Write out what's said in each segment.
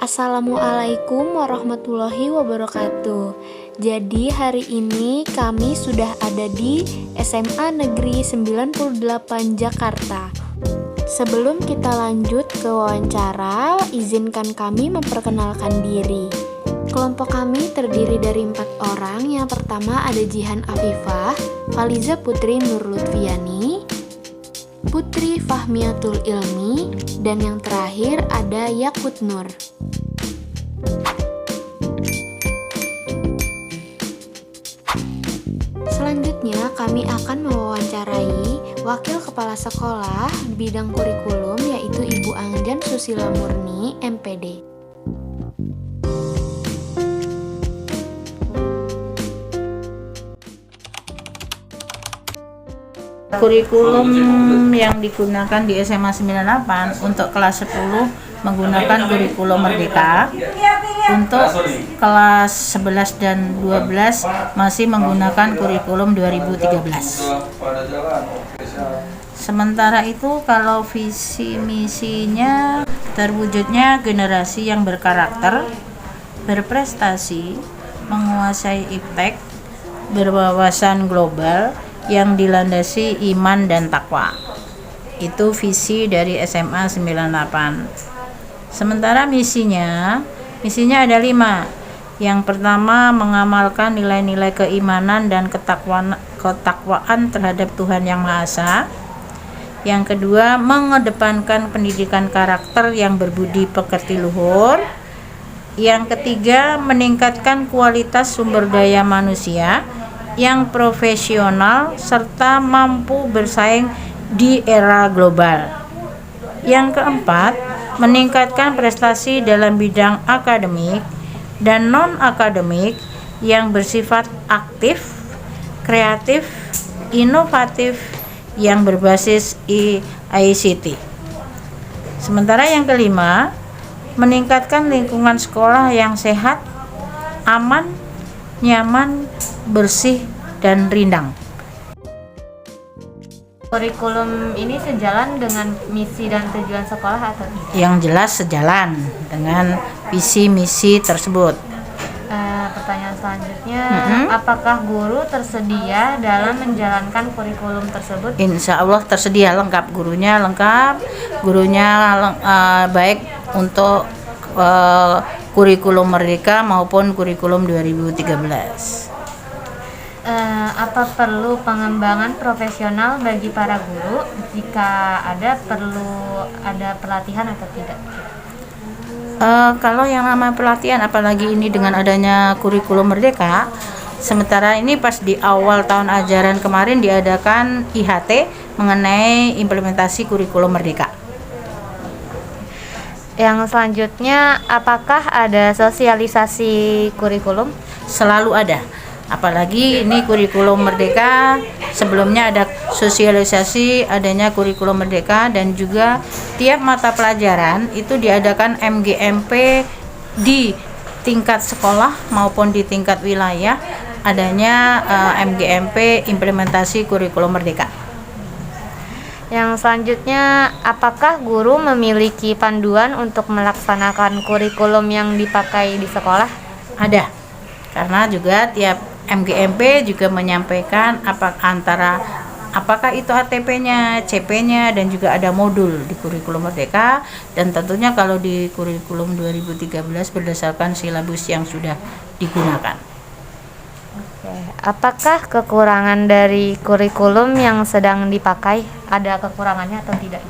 Assalamualaikum warahmatullahi wabarakatuh. Jadi hari ini kami sudah ada di SMA Negeri 98 Jakarta. Sebelum kita lanjut ke wawancara, izinkan kami memperkenalkan diri. Kelompok kami terdiri dari 4 orang. Yang pertama ada Jihan Afifah, Faliza Putri Nur Lutfiani, Putri Fahmiatul Ilmi, dan yang terakhir ada Yakut Nur. Selanjutnya kami akan mewawancarai Wakil Kepala Sekolah bidang kurikulum, yaitu Ibu Angjan Susila Murni, MPD. Kurikulum yang digunakan di SMA 98 untuk kelas 10 menggunakan kurikulum Merdeka. Untuk kelas 11 dan 12 masih menggunakan kurikulum 2013. Sementara itu kalau visi misinya terwujudnya generasi yang berkarakter, berprestasi, menguasai iptek, berwawasan global, yang dilandasi iman dan takwa. Itu visi dari SMA 98. Sementara misinya ada 5. Yang pertama, mengamalkan nilai-nilai keimanan dan ketakwaan terhadap Tuhan Yang Maha Esa. Yang kedua, mengedepankan pendidikan karakter yang berbudi pekerti luhur. Yang ketiga, meningkatkan kualitas sumber daya manusia yang profesional serta mampu bersaing di era global. Yang keempat, meningkatkan prestasi dalam bidang akademik dan non-akademik yang bersifat aktif, kreatif, inovatif, yang berbasis ICT. Sementara yang kelima, meningkatkan lingkungan sekolah yang sehat, aman, nyaman, bersih, dan rindang. Kurikulum ini sejalan dengan misi dan tujuan sekolah atau tidak? Yang jelas sejalan dengan visi misi tersebut. Pertanyaan selanjutnya, apakah guru tersedia dalam menjalankan kurikulum tersebut? Insya Allah tersedia lengkap, gurunya baik untuk kurikulum Merdeka maupun kurikulum 2013. Apa perlu pengembangan profesional bagi para guru? Jika ada, perlu ada pelatihan atau tidak? Kalau yang namanya pelatihan, apalagi ini dengan adanya kurikulum Merdeka, sementara ini pas di awal tahun ajaran kemarin diadakan IHT mengenai implementasi kurikulum Merdeka. Yang selanjutnya, apakah ada sosialisasi kurikulum? Selalu ada. Apalagi ini kurikulum Merdeka, sebelumnya ada sosialisasi adanya kurikulum Merdeka, dan juga tiap mata pelajaran itu diadakan MGMP di tingkat sekolah maupun di tingkat wilayah, adanya MGMP implementasi kurikulum Merdeka. Yang selanjutnya, apakah guru memiliki panduan untuk melaksanakan kurikulum yang dipakai di sekolah? Ada, karena juga tiap MGMP juga menyampaikan apakah itu ATP-nya, CP-nya, dan juga ada modul di kurikulum Merdeka, dan tentunya kalau di kurikulum 2013 berdasarkan silabus yang sudah digunakan. Apakah kekurangan dari kurikulum yang sedang dipakai? Ada kekurangannya atau tidak?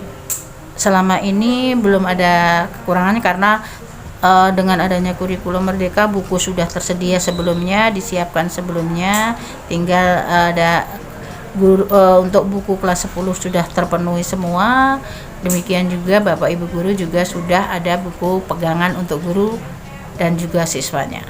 Selama ini belum ada kekurangannya, karena dengan adanya kurikulum Merdeka, buku sudah tersedia sebelumnya, disiapkan sebelumnya, tinggal ada untuk buku kelas 10 sudah terpenuhi semua. Demikian juga Bapak Ibu guru juga sudah ada buku pegangan untuk guru dan juga siswanya.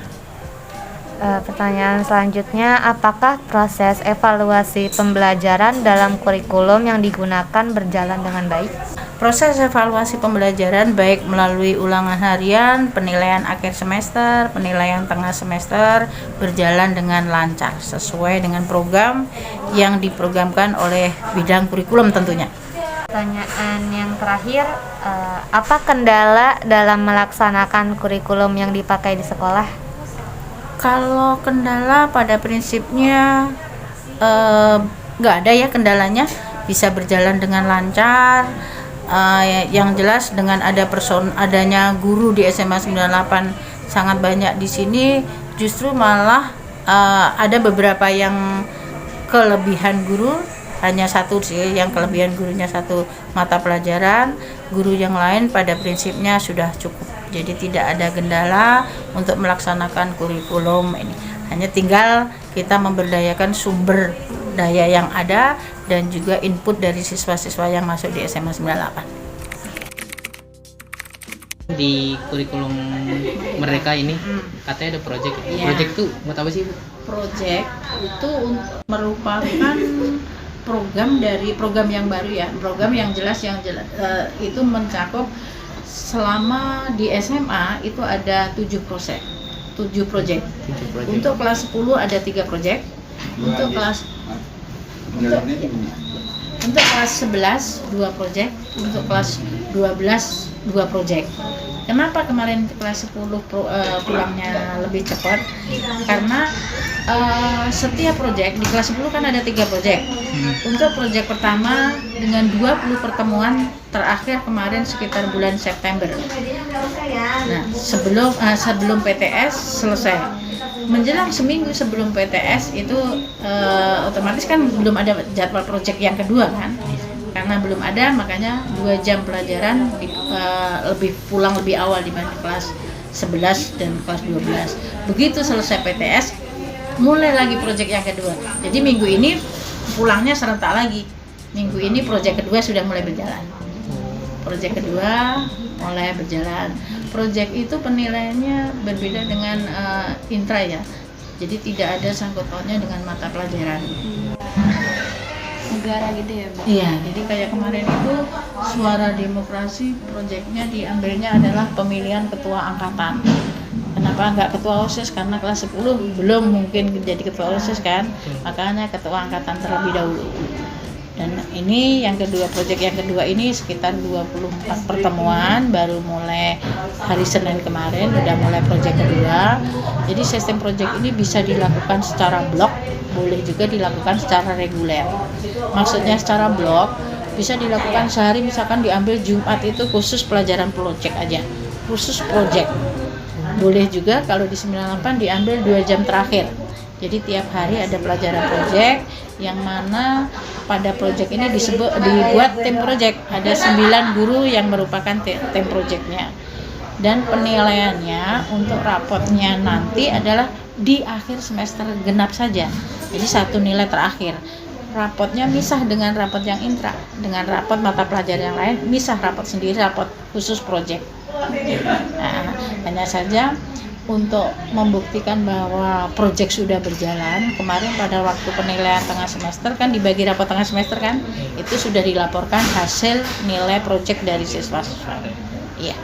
Pertanyaan selanjutnya, apakah proses evaluasi pembelajaran dalam kurikulum yang digunakan berjalan dengan baik? Proses evaluasi pembelajaran baik melalui ulangan harian, penilaian akhir semester, penilaian tengah semester berjalan dengan lancar sesuai dengan program yang diprogramkan oleh bidang kurikulum tentunya. pertanyaan yang terakhir, apa kendala dalam melaksanakan kurikulum yang dipakai di sekolah? Kalau kendala pada prinsipnya nggak ada ya kendalanya, bisa berjalan dengan lancar. Yang jelas dengan adanya guru di SMA 98 sangat banyak di sini, justru malah ada beberapa yang kelebihan guru, hanya satu sih yang kelebihan gurunya satu mata pelajaran, guru yang lain pada prinsipnya sudah cukup. Jadi tidak ada kendala untuk melaksanakan kurikulum ini. Hanya tinggal kita memberdayakan sumber daya yang ada dan juga input dari siswa-siswa yang masuk di SMA 98. Di kurikulum Merdeka ini katanya ada project. Iya. Project itu buat apa sih, Bu? Project itu merupakan program yang baru ya, program yang jelas itu mencakup selama di SMA itu ada 7 project. Untuk kelas 10 ada 3 project. Untuk kelas 11 2 project, untuk kelas 12 2 project. Kenapa kemarin kelas 10 pulangnya lebih cepat? Karena setiap project di kelas 10 kan ada 3 project. Untuk project pertama dengan 20 pertemuan terakhir kemarin sekitar bulan September. Nah, sebelum PTS selesai. Menjelang seminggu sebelum PTS itu otomatis kan belum ada jadwal project yang kedua kan. Karena belum ada, makanya 2 jam pelajaran pulang lebih awal dibanding kelas 11 dan kelas 12. Begitu selesai PTS, mulai lagi proyek yang kedua. Jadi minggu ini pulangnya serentak lagi. Minggu ini proyek kedua sudah mulai berjalan. Proyek kedua mulai berjalan. Proyek itu penilaiannya berbeda dengan intra ya. Jadi tidak ada sangkut pautnya dengan mata pelajaran. Negara gitu ya, Mbak? Iya, jadi kayak kemarin itu Suara Demokrasi proyeknya diambilnya adalah pemilihan ketua angkatan. Kenapa nggak ketua OSIS? Karena kelas 10 belum mungkin jadi ketua OSIS kan, makanya ketua angkatan terlebih dahulu. Dan ini yang kedua, proyek yang kedua ini sekitar 24 pertemuan, baru mulai hari Senin kemarin udah mulai proyek kedua. Jadi sistem proyek ini bisa dilakukan secara blok, boleh juga dilakukan secara reguler. Maksudnya secara blok bisa dilakukan sehari, misalkan diambil Jumat itu khusus pelajaran proyek aja, khusus proyek. Boleh juga kalau di 98 diambil 2 jam terakhir. Jadi tiap hari ada pelajaran proyek yang mana pada proyek ini dibuat tim proyek. Ada 9 guru yang merupakan tim proyeknya. Dan penilaiannya untuk rapotnya nanti adalah di akhir semester genap saja. Jadi 1 nilai terakhir. Rapotnya misah dengan rapot yang intra. Dengan rapot mata pelajaran yang lain, misah rapot sendiri, rapot khusus proyek. Nah, hanya saja untuk membuktikan bahwa proyek sudah berjalan, kemarin pada waktu penilaian tengah semester kan dibagi rapot tengah semester kan, itu sudah dilaporkan hasil nilai proyek dari siswa-siswa. Iya.